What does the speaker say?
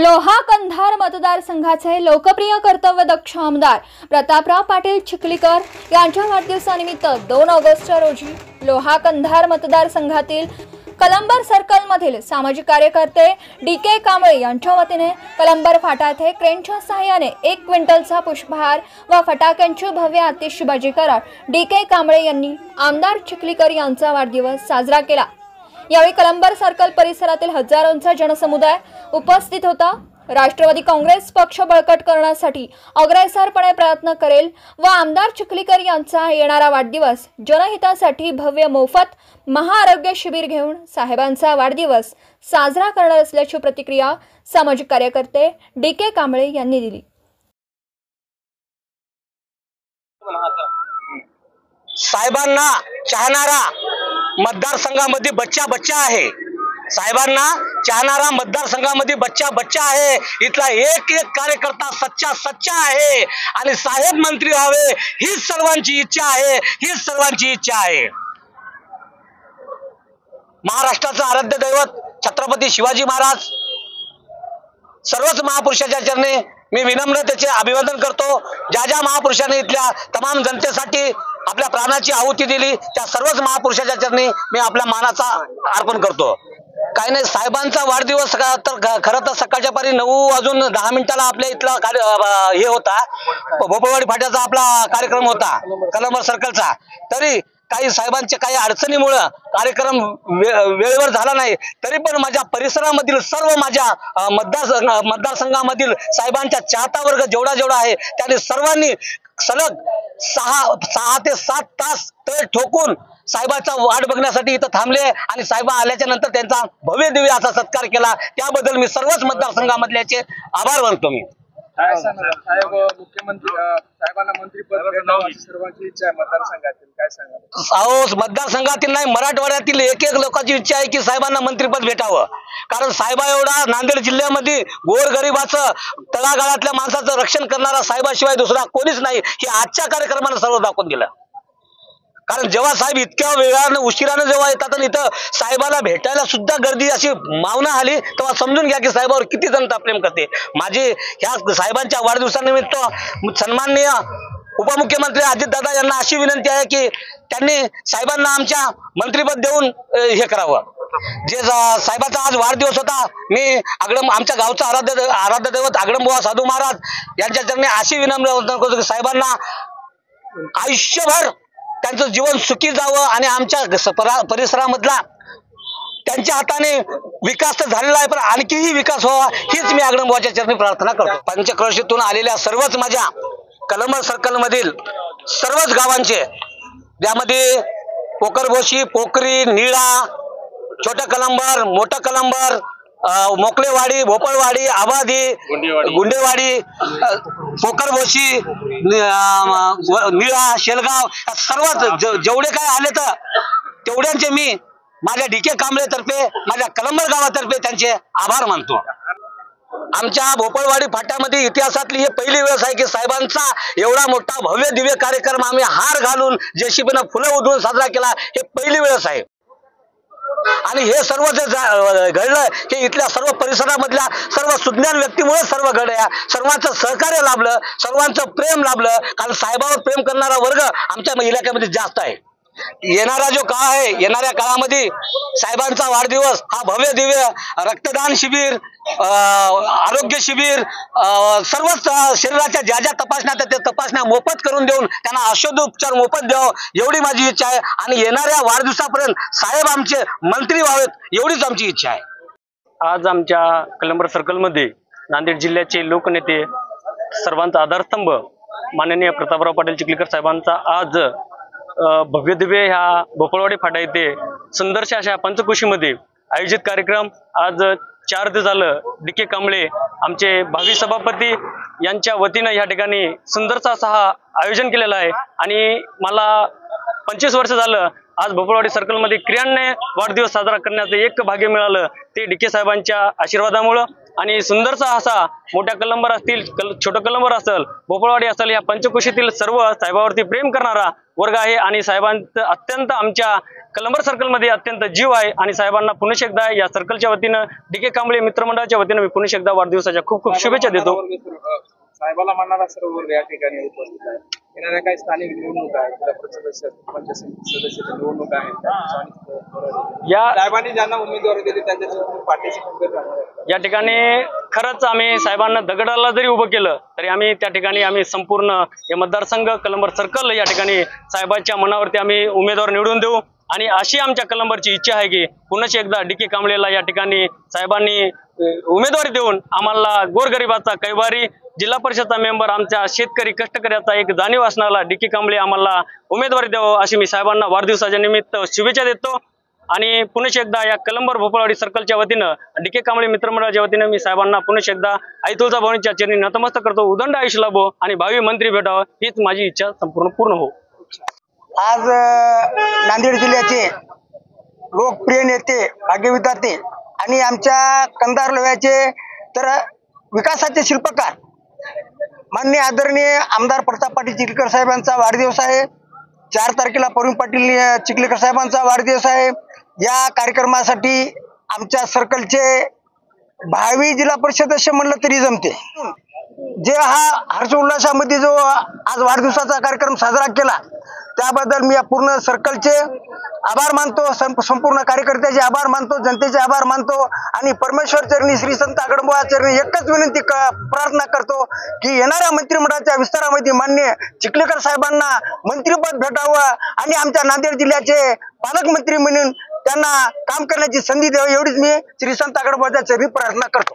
लोहा कंधार मतदारसंघाचे लोकप्रिय कर्तव्यदक्ष आमदार प्रतापराव पाटील चिखलीकर यांच्या वाढदिवसानिमित्त 2 ऑगस्ट रोजी लोहा कंधार मतदारसंघातील कलंबर सर्कल मधील सामाजिक कार्यकर्ते डी.के. कांबळे यांच्या वतीने कलंबर फाटा येथे क्रेनच्या सहाय्याने 1 क्विंटलचा पुष्पहार व फटाक्यांची भव्य आतिषबाजी करत डी.के. कांबळे यांनी आमदार चिखलीकर यांचा वाढदिवस साजरा केला। यावेळी कलंबर सर्कल परिसरातील हजारोंचा जनसमुदाय उपस्थित होता। राष्ट्रवादी काँग्रेस पक्ष बळकट करण्यासाठी अग्रेसरपणे प्रयत्न करेल व आमदार चिखलीकर यांचा येणारा वाढदिवस जनहितासाठी भव्य मोफत महाआरोग्य शिबिर घेऊन साहेबांचा वाढदिवस साजरा करणार असल्याची प्रतिक्रिया सामाजिक कार्यकर्ते डी.के. कांबळे यांनी दिली। साहेबांना चाहणारा मतदारसंघामध्ये बच्चा आहे। साहेबांना चाहणारा मतदारसंघामध्ये बच्चा आहे। इथला एक कार्यकर्ता सच्चा आहे आणि साहेब मंत्री व्हावे ही सर्वांची इच्छा आहे। महाराष्ट्राचं आराध्य दैवत छत्रपती शिवाजी महाराज सर्वच महापुरुषाच्या चरणी मी विनम्रतेचे अभिवादन करतो। ज्या महापुरुषांनी इथल्या तमाम जनतेसाठी आपल्या प्राणाची आहुती दिली त्या सर्वच महापुरुषाच्या चरणी मी आपल्या मानाचा अर्पण करतो। काही नाही, साहेबांचा वाढदिवस तर खरं तर सकाळच्या पारी 9:10 आपल्या इथला हे होता, भोपळवाडी फाट्याचा आपला कार्यक्रम होता कलंबर सर्कलचा। तरी काही साहेबांच्या काही अडचणीमुळे कार्यक्रम वेळेवर झाला नाही। तरी पण माझ्या परिसरामधील सर्व माझ्या मतदारसंघामधील साहेबांचा चाहता वर्ग जेवढा आहे त्याने सर्वांनी सलग 6 ते 7 तास तळ ठोकून साहेबांचा वाट बघण्यासाठी इथं थांबले आणि साहेब आल्याच्या नंतर त्यांचा भव्य दिव्य असा सत्कार केला। त्याबद्दल मी सर्वच मतदारसंघामधल्याचे आभार मानतो। मी साहेब मुख्यमंत्री साहेबांना मंत्रीपद भेटावं सर्वांची इच्छा आहे मतदारसंघातील, काय सांगाल? मतदारसंघातील नाही, मराठवाड्यातील एक लोकांची इच्छा आहे की साहेबांना मंत्रीपद भेटावं। कारण साहेबा एवढा नांदेड जिल्ह्यामध्ये गोरगरिबाचं तळागाळातल्या माणसाचं रक्षण करणारा साहेबाशिवाय दुसरा कोणीच नाही हे आजच्या कार्यक्रमाने सर्व दाखवून दिलं। कारण जेव्हा साहेब इतक्या वेळानं उशिरानं जेव्हा येतात आणि इथं साहेबाला भेटायला सुद्धा गर्दी अशी मावना आली तेव्हा समजून घ्या की साहेबावर किती जनता प्रेम करते। माझी ह्या साहेबांच्या वाढदिवसानिमित्त सन्माननीय उपमुख्यमंत्री अजितदादा यांना अशी विनंती आहे की त्यांनी साहेबांना आमच्या मंत्रिपद देऊन हे करावं। जे साहेबाचा आज वाढदिवस होता, मी आमच्या गावचा आराध्य दैवत आगडमबुवा साधू महाराज यांच्या चरणी अशी विनम्र करतो की साहेबांना आयुष्यभर त्यांचं जीवन सुखी जावं आणि आमच्या परिसरामधला त्यांच्या हाताने विकास तर झालेला आहे पण आणखीही विकास व्हावा हीच मी आगडमबुवाच्या चरणी प्रार्थना करतो। पंचक्रोशीतून आलेल्या सर्वच माझ्या कलंबर सर्कल मधील सर्वच गावांचे, ज्यामध्ये पोकरभोशी, पोकरी, निळा, छोटा कलंबर, मोठा कलंबर, मोकळेवाडी, भोपळवाडी, आबादी, गुंडेवाडी, पोकरभोशी, निळा, शेलगाव सर्वच जेवढे काय आले तर तेवढ्यांचे मी माझ्या डी.के. कांबळे तर्फे माझ्या कलंबर गावातर्फे त्यांचे आभार मानतो। आमच्या भोपळवाडी फाट्यामध्ये इतिहासातली ही पहिली वेळ आहे की साहेबांचा एवढा मोठा भव्य दिव्य कार्यक्रम आम्ही हार घालून जेसीबीनं फुलं उधळून साजरा केला, हे पहिली वेळ आहे। आणि हे सर्व जे घडलं हे इथल्या सर्व परिसरामधल्या सर्व सुज्ञान व्यक्तीमुळे सर्व घडलं। सर्वांचं सहकार्य लाभलं, सर्वांचं प्रेम लाभलं, कारण साहेबावर प्रेम करणारा वर्ग आमच्या इलाक्यामध्ये जास्त आहे। येणारा जो काळ आहे, येणाऱ्या काळामध्ये साहेबांचा वाढदिवस हा भव्य दिव्य रक्तदान शिबिर, आरोग्य शिबिर, सर्वच शरीराच्या ज्या तपासण्या त्या तपासण्या मोफत करून देऊन त्यांना औषधोपचार मोफत द्यावं एवढी माझी इच्छा आहे। आणि येणाऱ्या वाढदिवसापर्यंत साहेब आमचे मंत्री व्हावेत एवढीच आमची इच्छा आहे। आज आमच्या कलंबर सर्कलमध्ये नांदेड जिल्ह्याचे लोकनेते, सर्वांचा आधारस्तंभ माननीय प्रतापराव पाटील चिखलीकर साहेबांचा आज भव्य दिव्य ह्या भोपळवाडी फाटा येथे सुंदरशा अशा पंचक्रोशीमध्ये आयोजित कार्यक्रम आज 4 दिवस झालं डी.के. कांबळे आमचे भावी सभापती यांच्या वतीनं या ठिकाणी सुंदरसा असा हा आयोजन केलेला आहे। आणि मला 25 वर्ष झालं आज भोपळवाडी सर्कलमध्ये क्रियाने वाढदिवस साजरा करण्याचं एक भाग्य मिळालं, ते डी.के. साहेबांच्या आशीर्वादामुळं। आणि सुंदरसा असा मोठ्या कलंबर असतील, छोटं कलंबर असेल, भोपळवाडी असेल, या पंचक्रोशीतील सर्व साहेबावरती प्रेम करणारा वर्ग आहे। आणि साहेबांचं अत्यंत आमच्या कलंबर सर्कलमध्ये अत्यंत जीव आहे आणि साहेबांना पुन्हा एकदा या सर्कलच्या वतीनं डी.के. कांबळे मित्रमंडळाच्या वतीनं मी पुन्हा एकदा वाढदिवसाच्या खूप खूप शुभेच्छा देतो. साहेबाला मानणारा सर्व वर्ग या ठिकाणी उपस्थित आहे. येणाऱ्या काही स्थानिक निवडणूक आहेत, जिल्हा परिषद सदस्य, पंचायत समिती सदस्याच्या निवडणूक आहेत. या साहेबांनी ज्यांना उमेदवारी दिली त्यांच्या पाठीशी खंबीर राहणार आहे. या ठिकाणी खरंच आम्ही साहेबांना दगडाला जरी उभं केलं तरी आम्ही त्या ठिकाणी आम्ही संपूर्ण हे मतदारसंघ कलंबर सर्कल या ठिकाणी साहेबांच्या मनावरती आम्ही उमेदवार निवडून देऊ आणि अशी आमच्या कलंबरची इच्छा आहे की पुन्हा एकदा डी.के. कांबळेला या ठिकाणी साहेबांनी उमेदवारी देऊन आम्हाला गोरगरिबाचा कैवारी जिल्हा परिषदचा मेंबर आमच्या शेतकरी कष्टकऱ्याचा एक जाणीव असणारा डी.के. कांबळे आम्हाला उमेदवारी द्यावं अशी मी साहेबांना वाढदिवसाच्या निमित्त शुभेच्छा देतो. आणि पुन्हा एकदा या कलंबर भोपळवाडी सर्कलच्या वतीनं डी.के. कांबळे मित्रमंडळाच्या वतीनं मी साहेबांना पुन्हा एकदा आई तुळजाभवानीच्या चरणी नतमस्तक करतो. उदंड आयुष्य लाभो आणि भावी मंत्री भेटावं हीच माझी इच्छा संपूर्ण पूर्ण हो. आज नांदेड जिल्ह्याचे लोकप्रिय नेते भाग्यविधाते आणि आमच्या कंधार लोह्याचे तर विकासाचे शिल्पकार माननीय आदरणीय आमदार प्रताप पाटील चिखलीकर साहेबांचा वाढदिवस आहे. 4 तारखेला प्रवीण पाटील चिखलीकर साहेबांचा वाढदिवस आहे. या कार्यक्रमासाठी आमच्या सर्कलचे भावी जिल्हा परिषद सदस्य म्हणलं तरी जमते. जे हा हर्षोल्लासामध्ये जो आज वाढदिवसाचा कार्यक्रम साजरा केला त्याबद्दल मी या पूर्ण सर्कलचे आभार मानतो, संपूर्ण कार्यकर्त्याचे आभार मानतो, जनतेचे आभार मानतो आणि परमेश्वर चरणी श्री संत आगडंबोळा चरणी एकच विनंती प्रार्थना करतो की येणाऱ्या मंत्रिमंडळाच्या विस्तारामध्ये माननीय चिखलीकर साहेबांना मंत्रिपद भेटावं आणि आमच्या नांदेड जिल्ह्याचे पालकमंत्री म्हणून त्यांना काम करण्याची संधी द्यावी एवढीच मी श्री संत आगडंबोळाच्या चरणी प्रार्थना करतो.